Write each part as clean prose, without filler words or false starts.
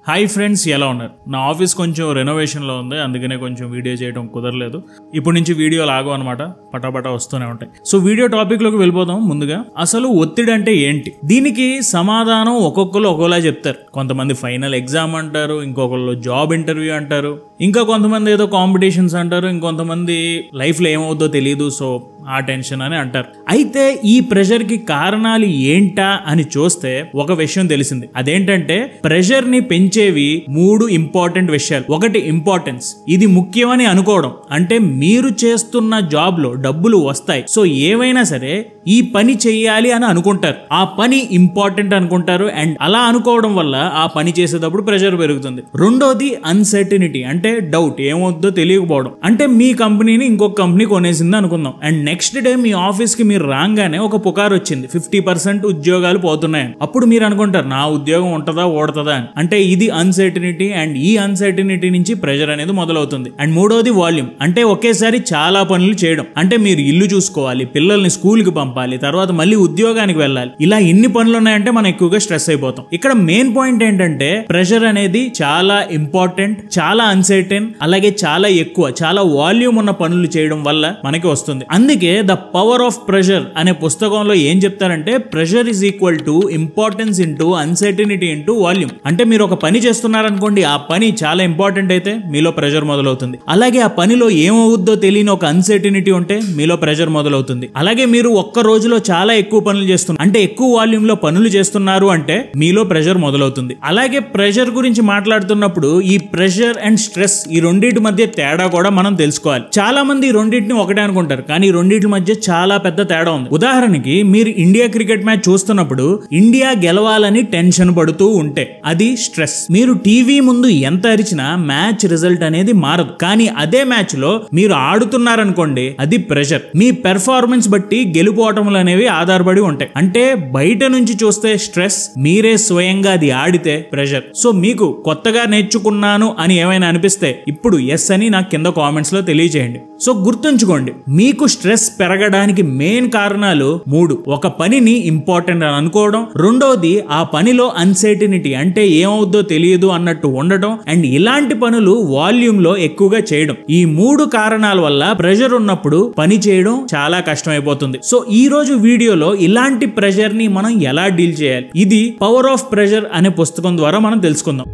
Hi friends, ఎలా ఉన్నారు? నా ఆఫీస్ కొంచెం రెనోవేషన్లో ఉంది, అందుకనే కొంచెం వీడియో చేయడం కుదరలేదు. ఇప్పుడు నుంచి వీడియోలు ఆగవు అనమాట, పటాపటా వస్తూనే ఉంటాయి. సో వీడియో టాపిక్లోకి వెళ్ళిపోదాం. ముందుగా అసలు ఒత్తిడి అంటే ఏంటి? దీనికి సమాధానం ఒక్కొక్కరు ఒక్కోలా చెప్తారు. కొంతమంది ఫైనల్ ఎగ్జామ్ అంటారు, ఇంకొకళ్ళు జాబ్ ఇంటర్వ్యూ అంటారు, ఇంకా కొంతమంది ఏదో కాంపిటీషన్స్ అంటారు, ఇంకొంతమంది లైఫ్లో ఏమవుద్దో తెలియదు, సో ఆ టెన్షన్ అని అంటారు. అయితే ఈ ప్రెషర్కి కారణాలు ఏంటా అని చూస్తే ఒక విషయం తెలిసింది. అదేంటంటే ప్రెషర్ని పెంచేవి 3 ఇంపార్టెంట్ విషయాలు. ఒకటి ఇంపార్టెన్స్, ఇది ముఖ్యమని అనుకోవడం. అంటే మీరు చేస్తున్న జాబ్ లో డబ్బులు వస్తాయి, సో ఏవైనా సరే ఈ పని చెయ్యాలి అని అనుకుంటారు, ఆ పని ఇంపార్టెంట్ అనుకుంటారు, అండ్ అలా అనుకోవడం వల్ల ఆ పని చేసేటప్పుడు ప్రెషర్ పెరుగుతుంది. రెండోది అన్సర్టినిటీ, అంటే డౌట్, ఏమవుద్దో తెలియకపోవడం. అంటే మీ కంపెనీని ఇంకొక కంపెనీ కొనేసింది అనుకుందాం, and next day me office కి మీరు రాగానే ఒక పుకారు వచ్చింది, 50% ఉద్యోగాలు పోతున్నాయని. అప్పుడు మీరు అనుకుంటారు, నా ఉద్యోగం ఉంటదా ఓడతదా అని. అంటే ఇది అన్సర్టినిటీ, అండ్ ఈ అన్సర్టినిటీ నుంచి ప్రెషర్ అనేది మొదలవుతుంది. అండ్ మూడోది వాల్యూమ్, అంటే ఒకేసారి చాలా పనులు చేయడం. అంటే మీరు ఇల్లు చూసుకోవాలి, పిల్లల్ని స్కూల్ కి పంపాలి, తర్వాత మళ్ళీ ఉద్యోగానికి వెళ్ళాలి. ఇలా ఎన్ని పనులు ఉన్నాయంటే మనం ఎక్కువగా స్ట్రెస్ అయిపోతాం. ఇక్కడ మెయిన్ పాయింట్ ఏంటంటే ప్రెషర్ అనేది చాలా ఇంపార్టెంట్, చాలా అన్సర్టెన్, అలాగే చాలా ఎక్కువ, చాలా వాల్యూమ్ ఉన్న పనులు చేయడం వల్ల మనకి వస్తుంది. అందుకే ద పవర్ ఆఫ్ ప్రెషర్ అనే పుస్తకంలో ఏం చెప్తారంటే pressure is equal to importance into uncertainty into volume. అంటే మీరు ఒక పని చేస్తున్నారనుకోండి, ఆ పని చాలా ఇంపార్టెంట్ అయితే మీలో ప్రెషర్ మొదలవుతుంది. అలాగే ఆ పనిలో ఏమవుద్దో తెలియని ఒక అన్సర్టనిటీ ఉంటే మీలో ప్రెషర్ మొదలవుతుంది. అలాగే మీరు ఒక్క రోజులో చాలా ఎక్కువ పనులు చేస్తున్నారు, అంటే ఎక్కువ వాల్యూమ్ లో పనులు చేస్తున్నారు అంటే మీలో ప్రెషర్ మొదలవుతుంది. అలాగే ప్రెషర్ గురించి మాట్లాడుతున్నప్పుడు ఈ ప్రెషర్ అండ్ స్ట్రెస్, ఈ రెండింటి మధ్య తేడా కూడా మనం తెలుసుకోవాలి. చాలా మంది ఈ రెండింటిని ఒకటే అనుకుంటారు, కానీ ఈ రెండింటి మధ్య చాలా పెద్ద తేడా ఉంది. ఉదాహరణకి మీరు ఇండియా క్రికెట్ మ్యాచ్ చూస్తున్నప్పుడు ఇండియా గెలవాలని టెన్షన్ పడుతూ ఉంటే అది స్ట్రెస్. మీరు టీవీ ముందు ఎంత అరిచినా మ్యాచ్ రిజల్ట్ అనేది మారదు. కానీ అదే మ్యాచ్ లో మీరు ఆడుతున్నారనుకోండి, అది ప్రెషర్. మీ పెర్ఫార్మెన్స్ బట్టి గెలుపోవటములు అనేవి ఆధారపడి ఉంటాయి. అంటే బయట నుంచి చూస్తే స్ట్రెస్, మీరే స్వయంగా అది ఆడితే ప్రెషర్. సో మీకు కొత్తగా నేర్చుకున్నాను అని ఏమైనా అనిపిస్తే ఇప్పుడు ఎస్ అని నాకు కింద కామెంట్స్ లో తెలియజేయండి. సో గుర్తుంచుకోండి, మీకు స్ట్రెస్ పెరగడానికి మెయిన్ కారణాలు 3. ఒక పనిని ఇంపార్టెంట్ అని అనుకోవడం, రెండోది ఆ పనిలో అన్సర్టినిటీ, అంటే ఏమవుద్దో తెలియదు అన్నట్టు ఉండటం, అండ్ ఇలాంటి పనులు వాల్యూమ్ లో ఎక్కువగా చేయడం. ఈ 3 కారణాల వల్ల ప్రెషర్ ఉన్నప్పుడు పని చేయడం చాలా కష్టమైపోతుంది. సో ఈ రోజు వీడియోలో ఇలాంటి ప్రెషర్ ని మనం ఎలా డీల్ చేయాలి, ఇది పవర్ ఆఫ్ ప్రెషర్ అనే పుస్తకం ద్వారా మనం తెలుసుకుందాం.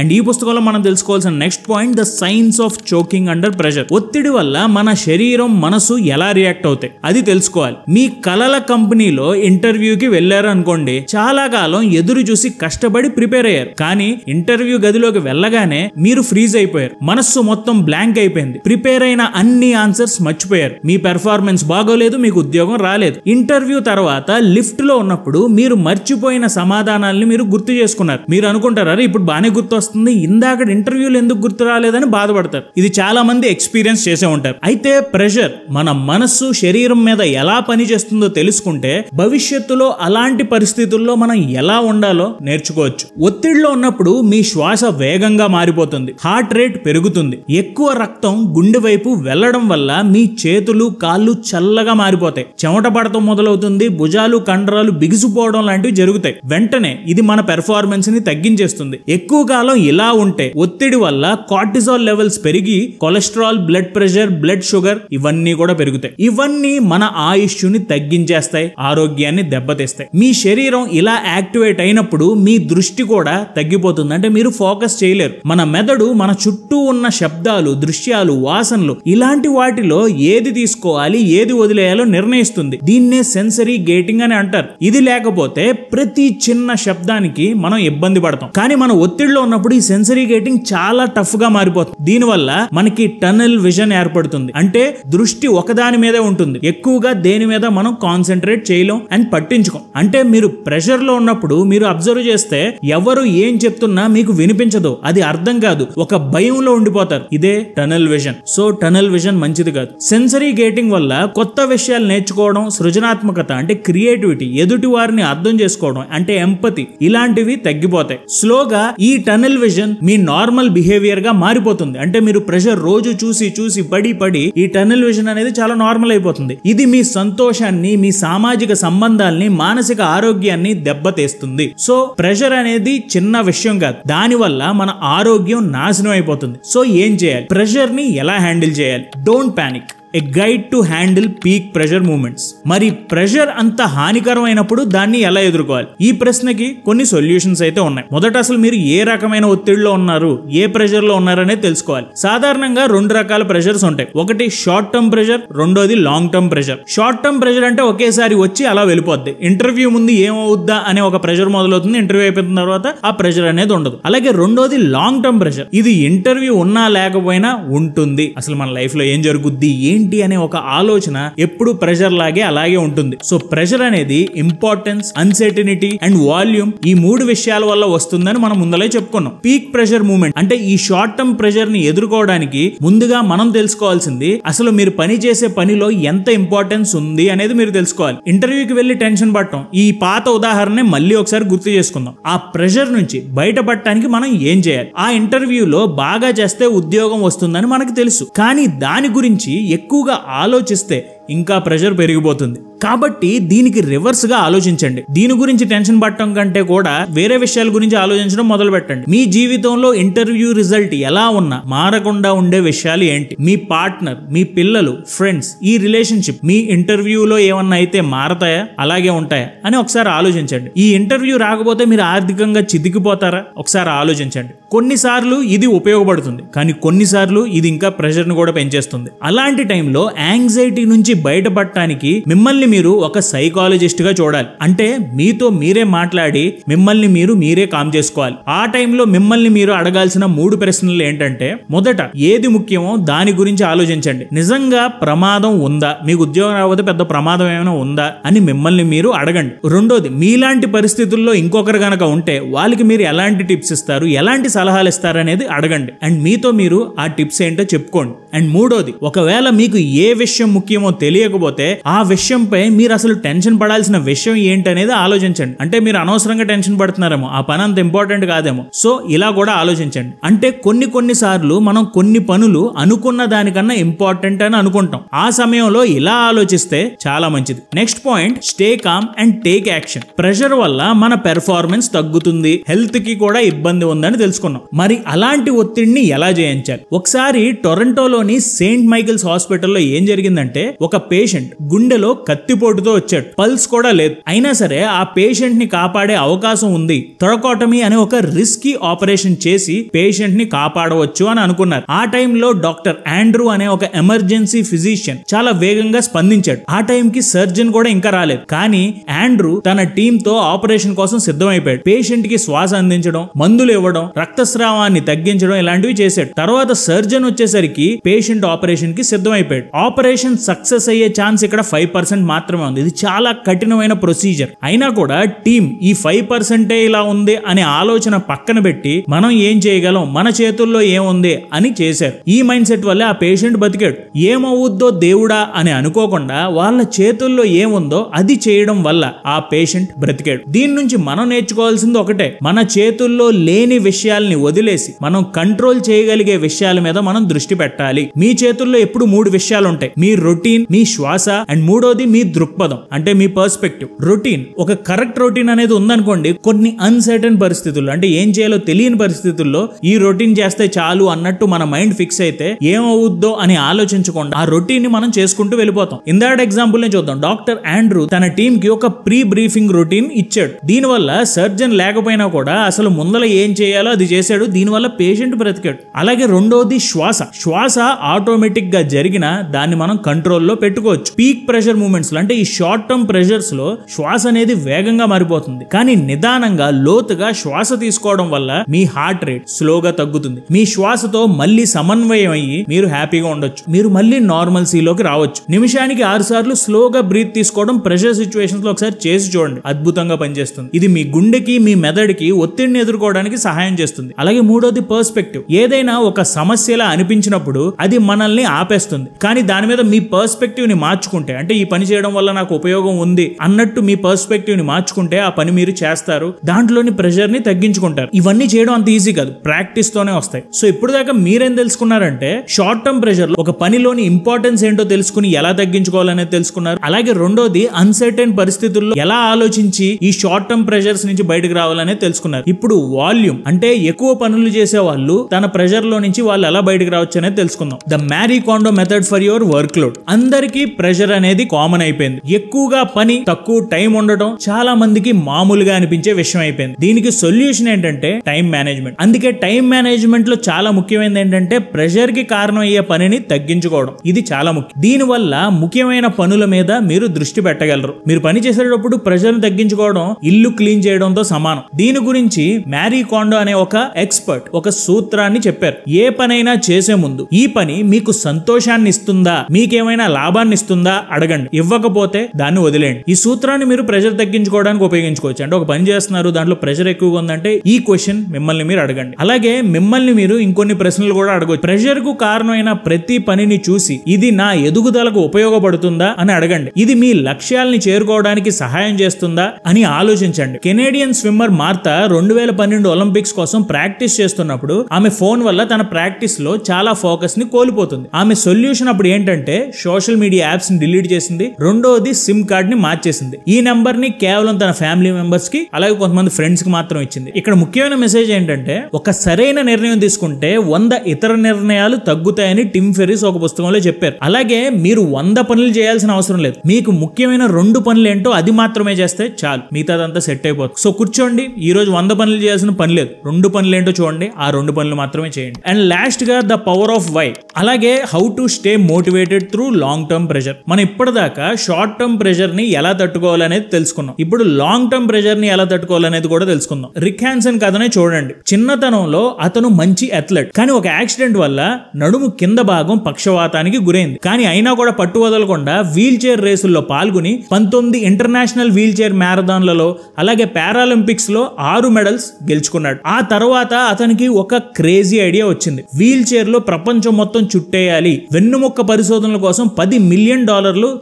అండ్ ఈ పుస్తకంలో మనం తెలుసుకోవాల్సిన next point, the science of choking under pressure. ఒత్తిడి వల్ల మన శరీరం, మనసు ఎలా రియాక్ట్ అవుతాయి అది తెలుసుకోవాలి. మీ కలల కంపెనీలో ఇంటర్వ్యూకి వెళ్ళారు అనుకోండి, చాలా కాలం ఎదురు చూసి కష్టపడి ప్రిపేర్ అయ్యారు, కానీ ఇంటర్వ్యూ గదిలోకి వెళ్ళగానే మీరు ఫ్రీజ్ అయిపోయారు, మనస్సు మొత్తం బ్లాంక్ అయిపోయింది, ప్రిపేర్ అయిన అన్ని ఆన్సర్స్ మర్చిపోయారు, మీ పెర్ఫార్మెన్స్ బాగోలేదు, మీకు ఉద్యోగం రాలేదు. ఇంటర్వ్యూ తర్వాత లిఫ్ట్ లో ఉన్నప్పుడు మీరు మర్చిపోయిన సమాధానాలను మీరు గుర్తు చేసుకున్నారు. మీరు అనుకుంటారు, అరే ఇప్పుడు బాగానే గుర్తు వస్తుంది, ఇందాక ఇంటర్వ్యూలు ఎందుకు గుర్తు రాలేదని బాధపడతారు. ఇది చాలా మంది ఎక్స్పీరియన్స్ చేసే ఉంటారు. అయితే ప్రెషర్ మన మనస్సు, శరీరం మీద ఎలా పని చేస్తుందో తెలుసుకుంటే భవిష్యత్తులో అలాంటి పరిస్థితుల్లో మనం ఎలా ఉండాలో నేర్చుకోవచ్చు. ఒత్తిడిలో ఉన్నప్పుడు మీ శ్వాస వేగంగా మారిపోతుంది, హార్ట్ రేట్ పెరుగుతుంది, ఎక్కువ రక్తం గుండె వైపు వెళ్లడం వల్ల మీ చేతులు, కాళ్ళు చల్లగా మారిపోతాయి, చెమట పడటం మొదలవుతుంది, భుజాలు, కండరాలు బిగుసిపోవడం లాంటివి జరుగుతాయి. వెంటనే ఇది మన పెర్ఫార్మెన్స్ ని తగ్గించేస్తుంది. ఎక్కువ కాలం ఇలా ఉంటే ఒత్తిడి వల్ల కార్టిజాల్ లెవెల్స్ పెరిగి cholesterol, blood pressure, blood sugar ఇవన్నీ కూడా పెరుగుతాయి. ఇవన్నీ మన ఆయుష్ని తగ్గించేస్తాయి, ఆరోగ్యాన్ని దెబ్బతీస్తాయి. మీ శరీరం ఇలా యాక్టివేట్ అయినప్పుడు మీ దృష్టి కూడా తగ్గిపోతుంది, అంటే మీరు ఫోకస్ చేయలేరు. మన మెదడు మన చుట్టూ ఉన్న శబ్దాలు, దృశ్యాలు, వాసనలు ఇలాంటి వాటిలో ఏది తీసుకోవాలి, ఏది వదిలేయాలో నిర్ణయిస్తుంది. దీన్నే సెన్సరీ గేటింగ్ అని అంటారు. ఇది లేకపోతే ప్రతి చిన్న శబ్దానికి మనం ఇబ్బంది పడతాం. కానీ మన ఒత్తిడిలో ఉన్నప్పుడు ఈ సెన్సరీ గేటింగ్ చాలా టఫ్ గా మారిపోతుంది. దీనివల్ల మనకి టనల్ విజన్ ఏర్పడుతుంది, అంటే దృష్టి ఒకదాని మీదే ఉంటుంది, ఎక్కువగా దేని మీద మనం కాన్సన్ట్రేట్ చేయలేం అండ్ పట్టించుకోం. అంటే మీరు ప్రెషర్ లో ఉన్నప్పుడు మీరు అబ్జర్వ్ చేస్తే ఎవరు ఏం చెప్తున్నా మీకు వినిపించదు, అది అర్థం కాదు, ఒక భయంలో ఉండిపోతారు. ఇదే tunnel vision. So tunnel vision మంచిది కాదు. సెన్సరీ గేటింగ్ వల్ల కొత్త విషయాలు నేర్చుకోవడం, సృజనాత్మకత అంటే క్రియేటివిటీ, ఎదుటి వారిని అర్థం చేసుకోవడం అంటే ఎంపతి, ఇలాంటివి తగ్గిపోతాయి. స్లోగా ఈ టనల్ టనల్ విజన్ మీ నార్మల్ బిహేవియర్ గా మారిపోతుంది. అంటే మీరు ప్రెషర్ రోజు చూసి చూసి పడి ఈ టనల్ విజన్ అనేది చాలా నార్మల్ అయిపోతుంది. ఇది మీ సంతోషాన్ని, మీ సామాజిక సంబంధాల్ని, మానసిక ఆరోగ్యాన్ని దెబ్బతీస్తుంది. సో ప్రెషర్ అనేది చిన్న విషయం కాదు, దాని వల్ల మన ఆరోగ్యం నాశనం అయిపోతుంది. సో ఏం చేయాలి? ప్రెషర్ ని ఎలా హ్యాండిల్ చేయాలి? Don't panic, a guide to handle peak pressure moments. మరి ప్రెషర్ అంత హానికరమైనప్పుడు దాన్ని ఎలా ఎదుర్కోవాలి? ఈ ప్రశ్నకి కొన్ని సొల్యూషన్స్ అయితే ఉన్నాయి. మొదట అసలు మీరు ఏ రకమైన ఒత్తిడిలో ఉన్నారు, ఏ ప్రెషర్ లో ఉన్నారనేది తెలుసుకోవాలి. సాధారణంగా 2 రకాల ప్రెషర్స్ ఉంటాయి. ఒకటి షార్ట్ టర్మ్ ప్రెషర్, రెండోది long term pressure. Short term pressure అంటే ఒకేసారి వచ్చి అలా వెళ్ళిపోద్ది. ఇంటర్వ్యూ ముందు ఏమవుద్దా అనే ఒక ప్రెషర్ మొదలవుతుంది, ఇంటర్వ్యూ అయిపోయిన తర్వాత ఆ ప్రెషర్ అనేది ఉండదు. అలాగే రెండోది లాంగ్ టర్మ్ ప్రెషర్. ఇది ఇంటర్వ్యూ ఉన్నా లేకపోయినా ఉంటుంది. అసలు మన లైఫ్ లో ఏం జరుగుద్ది ఏంటి అనే ఒక ఆలోచన ఎప్పుడు ప్రెషర్ లాగే అలాగే ఉంటుంది. సో ప్రెషర్ అనేది ఇంపార్టెన్స్, అన్సర్టనిటీ అండ్ వాల్యూమ్ ఈ 3 విషయాల వల్ల వస్తుందని మనం ముందలే చెప్పుకున్నాం. పీక్ ప్రెషర్ మూమెంట్ అంటే ఈ షార్ట్ టర్మ్ ప్రెషర్ ని ఎదుర్కోవడానికి ముందుగా మనం తెలుసుకోవాల్సింది అసలు మీరు పని చేసే పనిలో ఎంత ఇంపార్టెన్స్ ఉంది అనేది మీరు తెలుసుకోవాలి. ఇంటర్వ్యూకి వెళ్లి టెన్షన్ పడటం, ఈ పాత ఉదాహరణ మళ్ళీ ఒకసారి గుర్తు చేసుకుందాం. ఆ ప్రెషర్ నుంచి బయటపడటానికి మనం ఏం చేయాలి? ఆ ఇంటర్వ్యూలో బాగా చేస్తే ఉద్యోగం వస్తుందని మనకు తెలుసు, కానీ దాని గురించి ఎక్కువగా ఆలోచిస్తే ఇంకా ప్రెషర్ పెరిగిపోతుంది. కాబట్టి దీనికి రివర్స్ గా ఆలోచించండి. దీని గురించి టెన్షన్ పడటం కంటే కూడా వేరే విషయాల గురించి ఆలోచించడం మొదలు పెట్టండి. మీ జీవితంలో ఇంటర్వ్యూ రిజల్ట్ ఎలా ఉన్నా మారకుండా ఉండే విషయాలు ఏంటి? మీ పార్ట్నర్, మీ పిల్లలు, ఫ్రెండ్స్, ఈ రిలేషన్షిప్ మీ ఇంటర్వ్యూలో ఏమన్నా అయితే మారతాయా, అలాగే ఉంటాయా అని ఒకసారి ఆలోచించండి. ఈ ఇంటర్వ్యూ రాకపోతే మీరు ఆర్థికంగా చితికిపోతారా? ఒకసారి ఆలోచించండి. కొన్నిసార్లు ఇది ఉపయోగపడుతుంది, కానీ కొన్నిసార్లు ఇది ఇంకా ప్రెషర్ ని కూడా పెంచేస్తుంది. అలాంటి టైంలో యాంగ్జైటీ నుంచి బయటపడటానికి మిమ్మల్ని మీరు ఒక సైకాలజిస్ట్ గా చూడాలి. అంటే మీతో మీరే మాట్లాడి మిమ్మల్ని మీరే కామ్ చేసుకోవాలి. ఆ టైంలో మిమ్మల్ని మీరు అడగాల్సిన 3 ప్రశ్నలు ఏంటంటే, మొదట ఏది ముఖ్యమో దాని గురించి ఆలోచించండి. నిజంగా ప్రమాదం ఉందా, మీకు ఉద్యోగం రాకపోతే పెద్ద ప్రమాదం ఏమైనా ఉందా అని మిమ్మల్ని మీరు అడగండి. రెండోది, మీలాంటి పరిస్థితుల్లో ఇంకొకరు గనక ఉంటే వాళ్ళకి మీరు ఎలాంటి టిప్స్ ఇస్తారు, ఎలాంటి సలహాలు ఇస్తారు అనేది అడగండి. అండ్ మీతో మీరు ఆ టిప్స్ ఏంటో చెప్పుకోండి. అండ్ మూడోది, ఒకవేళ మీకు ఏ విషయం ముఖ్యమో తెలియకపోతే ఆ విషయంపై మీరు అసలు టెన్షన్ పడాల్సిన విషయం ఏంటనేది ఆలోచించండి. అంటే మీరు అనవసరంగా టెన్షన్ పడుతున్నారేమో, ఆ పని అంత ఇంపార్టెంట్ కాదేమో. సో ఇలా కూడా ఆలోచించండి. అంటే కొన్ని సార్లు మనం కొన్ని పనులు అనుకున్న దానికన్నా ఇంపార్టెంట్ అని అనుకుంటాం. ఆ సమయంలో ఇలా ఆలోచిస్తే చాలా మంచిది. Next point, stay calm and take action. Pressure వల్ల మన పెర్ఫార్మెన్స్ తగ్గుతుంది, హెల్త్ కి కూడా ఇబ్బంది ఉందని తెలుసుకున్నాం. మరి అలాంటి ఒత్తిడిని ఎలా జయించాలి? ఒకసారి టొరంటోలోని సెయింట్ మైకిల్స్ హాస్పిటల్లో ఏం జరిగిందంటే, ఒక పేషెంట్ గుండెలో కత్తిపోటుతో వచ్చాడు. పల్స్ కూడా లేదు. అయినా సరే ఆ పేషెంట్ ని కాపాడే అవకాశం ఉంది. థొరకోటమీ అనే ఒక రిస్కీ ఆపరేషన్ చేసి పేషెంట్ ని కాపాడవచ్చు అని అనుకున్నారు. ఆ టైంలో డాక్టర్ ఆండ్రూ అనే ఒక ఎమర్జెన్సీ ఫిజిషియన్ చాలా వేగంగా స్పందించాడు. ఆ టైంకి సర్జన్ కూడా ఇంకా రాలేదు. కానీ ఆండ్రూ తన టీమ్ తో ఆపరేషన్ కోసం సిద్ధమైపోయాడు. పేషెంట్ కి శ్వాస అందించడం, మందులు ఇవ్వడం, రక్తస్రావాన్ని తగ్గించడం ఇలాంటివి చేశాడు. తర్వాత సర్జన్ వచ్చేసరికి పేషెంట్ ఆపరేషన్ కి సిద్ధమైపోయాడు. ఆపరేషన్ సక్సెస్ అయ్యే ఛాన్స్ ఇక్కడ 5% మాత్రమే ఉంది. ఇది చాలా కఠినమైన ప్రొసీజర్. అయినా కూడా టీం ఈ 5% ఇలా ఉంది అనే ఆలోచన పక్కన పెట్టి మనం ఏం చేయగలం, మన చేతుల్లో ఏముంది అని చేశారు. ఈ మైండ్ సెట్ వల్ల ఆ పేషెంట్ బతికాడు. ఏమవుద్దో దేవుడా అని అనుకోకుండా వాళ్ళ చేతుల్లో ఏముందో అది చేయడం వల్ల ఆ పేషెంట్ బ్రతికాడు. దీని నుంచి మనం నేర్చుకోవాల్సింది ఒకటే, మన చేతుల్లో లేని విషయాల్ని వదిలేసి మనం కంట్రోల్ చేయగలిగే విషయాల మీద మనం దృష్టి పెట్టాలి. మీ చేతుల్లో ఎప్పుడు 3 విషయాలు ఉంటాయి, మీ రొటీన్, మీ శ్వాస అండ్ మూడోది మీ దృక్పథం, అంటే మీ పర్స్పెక్టివ్. రొటీన్, ఒక కరెక్ట్ రొటీన్ అనేది ఉందనుకోండి, కొన్ని అన్సర్టన్ పరిస్థితుల్లో అంటే ఏం చేయాలో తెలియని పరిస్థితుల్లో ఈ రొటీన్ చేస్తే చాలు అన్నట్టు మన మైండ్ ఫిక్స్ అయితే ఏమవుద్దో అని ఆలోచించకుండా ఆ రొటీన్ ని మనం చేసుకుంటూ వెళ్ళిపోతాం. ఇందాక ఎగ్జాంపుల్ ని చూద్దాం. డాక్టర్ ఆండ్రూ తన టీమ్ కి ఒక ప్రీ బ్రీఫింగ్ రొటీన్ ఇచ్చాడు. దీనివల్ల సర్జన్ లేకపోయినా కూడా అసలు ముందల ఏం చేయాలో అది చేశాడు. దీనివల్ల పేషెంట్ బ్రతికాడు. అలాగే రెండోది శ్వాస ఆటోమేటిక్ గా జరిగిన దాన్ని మనం కంట్రోల్లో పెట్టుకోవచ్చు. పీక్ ప్రెషర్ మూమెంట్స్ లో అంటే ఈ షార్ట్ టర్మ్ ప్రెషర్స్ లో శ్వాస అనేది వేగంగా మారిపోతుంది. కానీ నిదానంగా లోతుగా శ్వాస తీసుకోవడం వల్ల మీ హార్ట్ రేట్ స్లోగా తగ్గుతుంది. మీ శ్వాసతో మళ్ళీ సమన్వయం అయ్యి మీరు హ్యాపీగా ఉండొచ్చు. మీరు మళ్ళీ నార్మల్సీలోకి రావచ్చు. నిమిషానికి 6 సార్లు స్లోగా బ్రీత్ తీసుకోవడం ప్రెషర్ సిచ్యువేషన్స్ లో ఒకసారి చేసి చూడండి, అద్భుతంగా పనిచేస్తుంది. ఇది మీ గుండెకి, మీ మెదడుకి ఒత్తిడిని ఎదుర్కోవడానికి సహాయం చేస్తుంది. అలాగే మూడోది పర్స్పెక్టివ్. ఏదైనా ఒక సమస్యలా అనిపించినప్పుడు అది మనల్ని ఆపేస్తుంది. కానీ దాని మీద మీ పర్స్పెక్టివ్ పర్స్పెక్టివ్ ని మార్చుకుంటే, అంటే ఈ పని చేయడం వల్ల నాకు ఉపయోగం ఉంది అన్నట్టు మీ పర్స్పెక్టివ్ ని మార్చుకుంటే ఆ పని మీరు చేస్తారు, దాంట్లోని ప్రెషర్ ని తగ్గించుకుంటారు. ఇవన్నీ చేయడం అంత ఈజీ కాదు, ప్రాక్టీస్ తోనే వస్తాయి. సో ఇప్పుడు దాకా మీరేం తెలుసుకున్నారంటే షార్ట్ టర్మ్ ప్రెషర్ లో ఒక పనిలోని ఇంపార్టెన్స్ ఏంటో తెలుసుకుని ఎలా తగ్గించుకోవాలనేది తెలుసుకున్నారు. అలాగే రెండోది అన్సర్టైన్ పరిస్థితుల్లో ఎలా ఆలోచించి ఈ షార్ట్ టర్మ్ ప్రెషర్స్ నుంచి బయటకు రావాలనేది తెలుసుకున్నారు. ఇప్పుడు వాల్యూమ్ అంటే ఎక్కువ పనులు చేసే వాళ్ళు తన ప్రెషర్ లో నుంచి వాళ్ళు ఎలా బయటకు రావచ్చు అనేది తెలుసుకుందాం. The marry condor method for your work load. అందరికీ ప్రెషర్ అనేది కామన్ అయిపోయింది. ఎక్కువగా పని, తక్కువ టైం ఉండటం చాలా మందికి మామూలుగా అనిపించే విషయం అయిపోయింది. దీనికి సొల్యూషన్ ఏంటంటే టైం మేనేజ్మెంట్. అందుకే టైం మేనేజ్మెంట్ లో చాలా ముఖ్యమైనది ఏంటంటే ప్రెషర్ కి కారణం అయ్యే పనిని తగ్గించుకోవడం. ఇది చాలా ముఖ్యం. దీని వల్ల ముఖ్యమైన పనుల మీద మీరు దృష్టి పెట్టగలరు. మీరు పని చేసేటప్పుడు ప్రెషర్ ని తగ్గించుకోవడం ఇల్లు క్లీన్ చేయడంతో సమానం. దీని గురించి మ్యారీ కాండో అనే ఒక ఎక్స్పర్ట్ ఒక సూత్రాన్ని చెప్పారు. ఏ పనైనా చేసే ముందు ఈ పని మీకు సంతోషాన్ని ఇస్తుందా, మీకేమైనా లాభాన్ని ఇస్తుందా అడగండి. ఇవ్వకపోతే దాన్ని వదిలేయండి. ఈ సూత్రాన్ని మీరు ప్రెషర్ తగ్గించుకోవడానికి ఉపయోగించుకోవచ్చు. అంటే ఒక పని చేస్తున్నారు, దాంట్లో ప్రెషర్ ఎక్కువగా ఉందంటే ఈ క్వశ్చన్ మిమ్మల్ని మీరు అడగండి. అలాగే మిమ్మల్ని మీరు ఇంకొన్ని ప్రశ్నలు కూడా అడగవచ్చు. ప్రెషర్ కు కారణమైన ప్రతి పనిని చూసి ఇది నా ఎదుగుదలకు ఉపయోగపడుతుందా అని అడగండి. ఇది మీ లక్ష్యాలని చేరుకోవడానికి సహాయం చేస్తుందా అని ఆలోచించండి. కెనేడియన్ స్విమ్మర్ మార్తా 2012 ఒలింపిక్స్ కోసం ప్రాక్టీస్ చేస్తున్నప్పుడు ఆమె ఫోన్ వల్ల తన ప్రాక్టీస్ లో చాలా ఫోకస్ ని కోల్పోతుంది. ఆమె సొల్యూషన్ అప్పుడు ఏంటంటే సోషల్ మీడియా యాప్స్ ని డిలీట్ చేసింది. రెండోది సిమ్ కార్డ్ ని మార్చేసింది. ఈ నెంబర్ ని కేవలం తన ఫ్యామిలీ మెంబర్స్ కి అలాగే కొంతమంది ఫ్రెండ్స్ కి మాత్రం ఇచ్చింది. ఇక్కడ ముఖ్యమైన మెసేజ్ ఏంటంటే ఒక సరైన నిర్ణయం తీసుకుంటే 100 ఇతర నిర్ణయాలు తగ్గుతాయని టిమ్ ఫెర్రిస్ ఒక పుస్తకంలో చెప్పారు. అలాగే మీరు 100 పనులు చేయాల్సిన అవసరం లేదు. మీకు ముఖ్యమైన 2 పనులు ఏంటో అది మాత్రమే చేస్తే చాలు, మిగతాదంతా సెట్ అయిపోతుంది. సో కూర్చోండి, ఈ రోజు 100 పనులు చేయాల్సిన పని లేదు, 2 పనులు ఏంటో చూడండి, ఆ 2 పనులు మాత్రమే చేయండి. అండ్ లాస్ట్ గా ద పవర్ ఆఫ్ వై, అలాగే how to stay motivated through long term pressure. మనం ఇప్పటిదాకా షార్ట్ టర్మ్ ప్రెషర్ ని ఎలా తట్టుకోవాలనేది తెలుసుకున్నాం. ఇప్పుడు లాంగ్ టర్మ్ ప్రెషర్ ని ఎలా తట్టుకోవాలనేది కూడా తెలుసుకుందాం. రిక్ హ్యాన్సన్ కథనే చూడండి. చిన్నతనంలో అతను మంచి అథ్లెట్, కానీ ఒక యాక్సిడెంట్ వల్ల నడుము కింద భాగం పక్షవాతానికి గురైంది. కానీ అయినా కూడా పట్టు వదలకుండా వీల్ చైర్ రేసుల్లో పాల్గొని 19 ఇంటర్నేషనల్ వీల్ చైర్ మ్యారథాన్లలో అలాగే పారాలింపిక్స్ లో 6 మెడల్స్ గెలుచుకున్నాడు. ఆ తర్వాత అతనికి ఒక క్రేజీ ఐడియా వచ్చింది. వీల్ చైర్ లో ప్రపంచం మొత్తం చుట్టేయాలి, వెన్నుముక్క పరిశోధనల కోసం $10 మిలియన్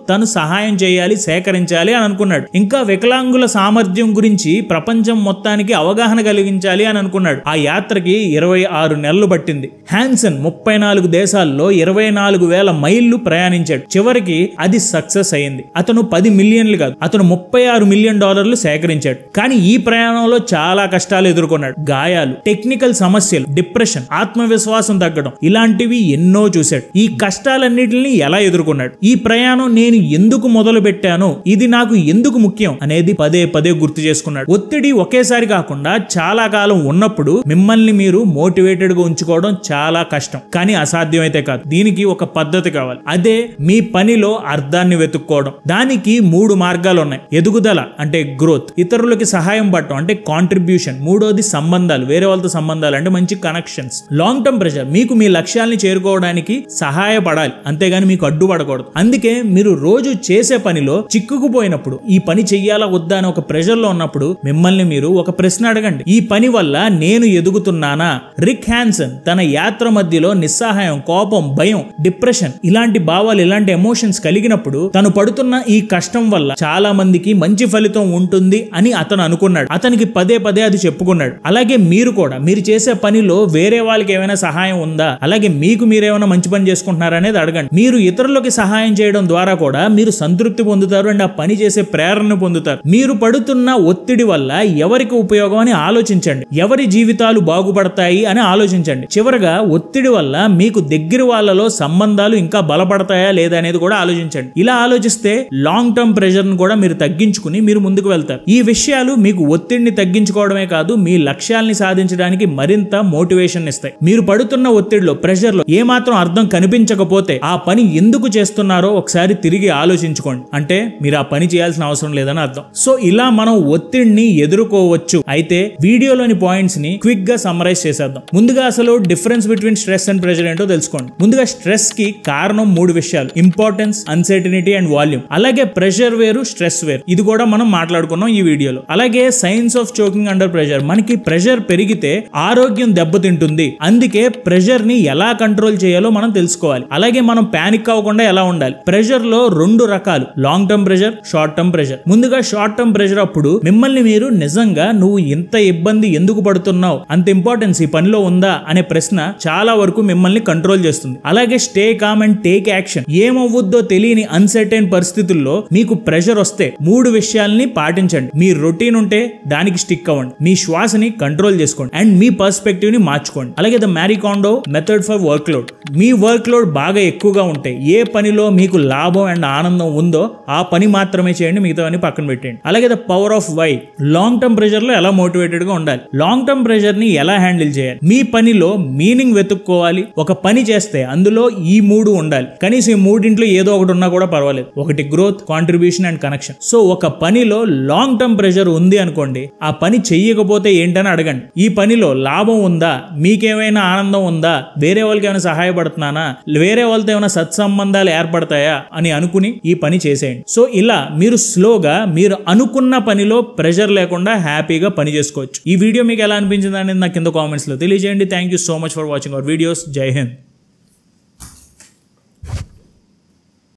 తను సహాయం చేయాలి, సేకరించాలి అని అనుకున్నాడు. ఇంకా వికలాంగుల సామర్థ్యం గురించి ప్రపంచం మొత్తానికి అవగాహన కలిగించాలి అని అనుకున్నాడు. ఆ యాత్రకి 26 నెలలు పట్టింది. హ్యాన్సన్ 34 దేశాల్లో 24,000 మైళ్ళు ప్రయాణించాడు. చివరికి అది సక్సెస్ అయింది. అతను 10 మిలియన్లు కాదు, అతను $36 మిలియన్ సేకరించాడు. కానీ ఈ ప్రయాణంలో చాలా కష్టాలు ఎదుర్కొన్నాడు. గాయాలు, టెక్నికల్ సమస్యలు, డిప్రెషన్, ఆత్మవిశ్వాసం తగ్గడం, ఇలాంటివి ఎన్నో చూశాడు. ఈ కష్టాలన్నిటిని ఎలా ఎదుర్కొన్నాడు? ఈ ప్రయాణం నేను ఎందుకు మొదలు పెట్టాను, ఇది నాకు ఎందుకు ముఖ్యం అనేది పదే పదే గుర్తు చేసుకున్నాడు. ఒత్తిడి ఒకేసారి కాకుండా చాలా కాలం ఉన్నప్పుడు మిమ్మల్ని మీరు మోటివేటెడ్ గా ఉంచుకోవడం చాలా కష్టం, కానీ అసాధ్యమైతే కాదు. దీనికి ఒక పద్ధతి కావాలి. అదే మీ పనిలో అర్థాన్ని వెతుక్కోవడం. దానికి 3 మార్గాలు ఉన్నాయి. ఎదుగుదల అంటే గ్రోత్, ఇతరులకి సహాయం పడటం అంటే కాంట్రిబ్యూషన్, మూడోది సంబంధాలు, వేరే వాళ్ళతో సంబంధాలు అంటే మంచి కనెక్షన్స్. లాంగ్ టర్మ్ ప్రెషర్ మీకు మీ లక్ష్యాలని చేరుకోవడానికి సహాయపడాలి, అంతేగాని మీకు అడ్డుపడకూడదు. అందుకే మీరు రోజు చేసే పనిలో చిక్కుకుపోయినప్పుడు, ఈ పని చెయ్యాలా వద్దా అని ఒక ప్రెషర్ లో ఉన్నప్పుడు మిమ్మల్ని మీరు ఒక ప్రశ్న అడగండి. ఈ పని వల్ల నేను ఎదుగుతున్నానా? రిక్ హ్యాన్సన్ తన యాత్ర మధ్యలో నిస్సహాయం, కోపం, భయం, డిప్రెషన్ ఇలాంటి భావాలు, ఇలాంటి ఎమోషన్స్ కలిగినప్పుడు తను పడుతున్న ఈ కష్టం వల్ల చాలా మందికి మంచి ఫలితం ఉంటుంది అని అతను అనుకున్నాడు. అతనికి పదే పదే అది చెప్పుకున్నాడు. అలాగే మీరు కూడా మీరు చేసే పనిలో వేరే వాళ్ళకి ఏమైనా సహాయం ఉందా, అలాగే మీకు మీరేమైనా మంచి పని చేసుకుంటున్నారా అనేది అడగండి. మీరు ఇతరులకి సహాయం చేయడం ద్వారా కూడా మీరు సంతృప్తి పొందుతారు అండ్ ఆ పని చేసే ప్రేరణ పొందుతారు. మీరు పడుతున్న ఒత్తిడి వల్ల ఎవరికి ఉపయోగం అని ఆలోచించండి, ఎవరి జీవితాలు బాగుపడతాయి అని ఆలోచించండి. చివరగా ఒత్తిడి వల్ల మీకు దగ్గర వాళ్ళలో సంబంధాలు ఇంకా బలపడతాయా లేదా అనేది కూడా ఆలోచించండి. ఇలా ఆలోచిస్తే లాంగ్ టర్మ్ ప్రెషర్ ను కూడా మీరు తగ్గించుకుని మీరు ముందుకు వెళ్తారు. ఈ విషయాలు మీకు ఒత్తిడిని తగ్గించుకోవడమే కాదు, మీ లక్ష్యాల్ని సాధించడానికి మరింత మోటివేషన్ ఇస్తాయి. మీరు పడుతున్న ఒత్తిడిలో, ప్రెషర్ లో ఏమాత్రం అర్థం కనిపించకపోతే ఆ పని ఎందుకు చేస్తున్నారో ఒకసారి తిరిగి ఆలోచించుకోండి. అంటే మీరు ఆ పని చేయాల్సిన అవసరం లేదని అర్థం. సో ఇలా మనం ఒత్తిడిని ఎదుర్కోవచ్చు. అయితే వీడియోలోని పాయింట్స్ ని క్విక్ గా సమ్మరైజ్ చేసేద్దాం. ముందుగా అసలు difference between stress and pressure ఏంటో తెలుసుకోండి. ముందుగా స్ట్రెస్ కి కారణం 3 విషయాలు: ఇంపార్టెన్స్, అన్సర్టనిటీ అండ్ వాల్యూమ్. అలాగే ప్రెషర్ వేరు, స్ట్రెస్ వేరు. ఇది కూడా మనం మాట్లాడుకున్నాం ఈ వీడియోలో. అలాగే science of choking under pressure. మనకి ప్రెషర్ పెరిగితే ఆరోగ్యం దెబ్బతింటుంది. అందుకే ప్రెషర్ ని ఎలా కంట్రోల్ చేయాలో మనం తెలుసుకోవాలి. అలాగే మనం పానిక్ అవ్వకుండా ఎలా ఎలా ఉండాలి? ప్రెషర్ లో 2 రకాలు, long term pressure, short term pressure. ముందుగా షార్ట్ టర్మ్ ప్రెషర్ అప్పుడు మిమ్మల్ని మీరు నిజంగా నువ్వు ఇంత ఇబ్బంది ఎందుకు పడుతున్నావు, అంత ఇంపార్టెన్స్ ఈ పనిలో ఉందా అనే ప్రశ్న చాలా వరకు మిమ్మల్ని కంట్రోల్ చేస్తుంది. అలాగే stay calm and take action. ఏమవుద్దో తెలియని అన్సర్టైన్ పరిస్థితుల్లో మీకు ప్రెషర్ వస్తే 3 విషయాల్ని పాటించండి. మీ రొటీన్ ఉంటే దానికి స్టిక్ అవ్వండి, మీ శ్వాసని కంట్రోల్ చేసుకోండి అండ్ మీ పర్స్పెక్టివ్ ని మార్చుకోండి. అలాగే the marry condor method for work load. Me work load బాగా ఎక్కువగా ఉంటే ఏ పనిలో మీకు లాభం అండ్ ఆనందం ఉందో ఆ పని మాత్రమే చేయండి, మిగతావన్నీ పక్కన పెట్టండి. అలాగే the power of why. Long term pressure లో ఎలా మోటివేటెడ్ గా ఉండాలి, లాంగ్ టర్మ్ ప్రెషర్ ని ఎలా హ్యాండిల్ చేయాలి, మీ పనిలో మీనింగ్ వెతుక్కోవాలి. ఒక పని చేస్తే అందులో ఈ 3 ఉండాలి, కనీసం ఈ 3 ఏదో ఒకటి ఉన్నా కూడా పర్వాలేదు. ఒకటి growth, contribution and connection. So ఒక పనిలో లాంగ్ టర్మ్ ప్రెషర్ ఉంది అనుకోండి, ఆ పని చెయ్యకపోతే ఏంటని అడగండి. ఈ పనిలో లాభం ఉందా, మీకేమైనా ఆనందం ఉందా, వేరే వాళ్ళకి ఏమైనా సహాయపడుతున్నానా, వేరే వాళ్ళతో ఏమైనా సత్సంబంధాలు ఏర్పడతాయా అని అనుకుని ఈ పని చేసేయండి. సో ఇలా మీరు స్లోగా మీరు అనుకున్న పనిలో ప్రెషర్ లేకుండా హ్యాపీగా పని చేసుకోవచ్చు. ఈ వీడియో మీకు ఎలా అనిపించింది అనేది నాకు కింద కామెంట్స్ లో తెలియజేయండి. Thank you so much for watching our videos. జై హింద్.